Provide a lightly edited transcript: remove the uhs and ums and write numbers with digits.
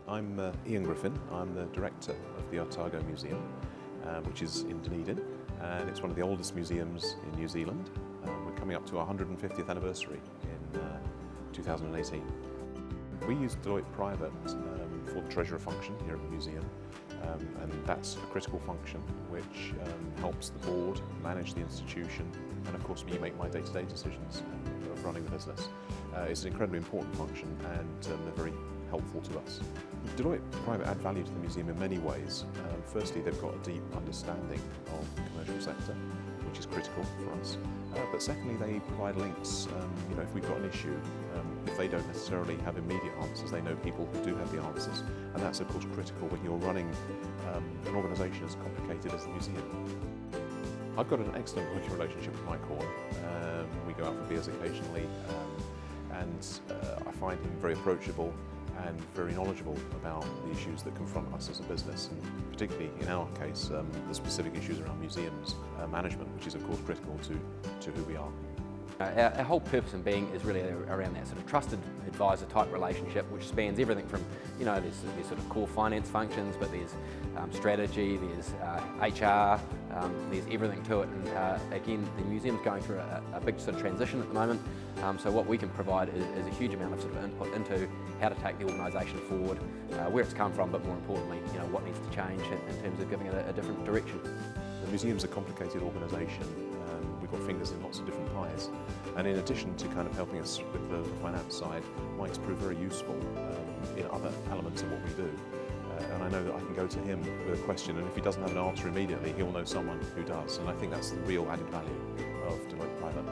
I'm Ian Griffin. I'm the director of the Otago Museum, which is in Dunedin, and it's one of the oldest museums in New Zealand. We're coming up to our 150th anniversary in 2018. We use Deloitte Private for the treasurer function here at the museum, and that's a critical function which helps the board manage the institution, and of course me make my day-to-day decisions of running the business. It's an incredibly important function, and they're very helpful to us. Deloitte Private add value to the museum in many ways. Firstly, they've got a deep understanding of the commercial sector, which is critical for us. But secondly, they provide links. If we've got an issue, if they don't necessarily have immediate answers, they know people who do have the answers. And that's of course critical when you're running an organisation as complicated as the museum. I've got an excellent working relationship with Mike Horn. We go out for beers occasionally, and I find him very approachable and very knowledgeable about the issues that confront us as a business, and particularly in our case, the specific issues around museums management, which is of course critical to who we are. Our whole purpose and being is really around that sort of trusted advisor type relationship, which spans everything from, there's sort of core finance functions, but there's strategy, there's HR, there's everything to it. And again, the museum's going through a big sort of transition at the moment. So what we can provide is a huge amount of sort of input into how to take the organisation forward, where it's come from, but more importantly, what needs to change in terms of giving it a different direction. The museum's a complicated organisation. We've got fingers in lots of different pies, and in addition to kind of helping us with the finance side, Mike's proved very useful in other elements of what we do. And I know that I can go to him with a question, and if he doesn't have an answer immediately, he'll know someone who does. And I think that's the real added value of Deloitte Private.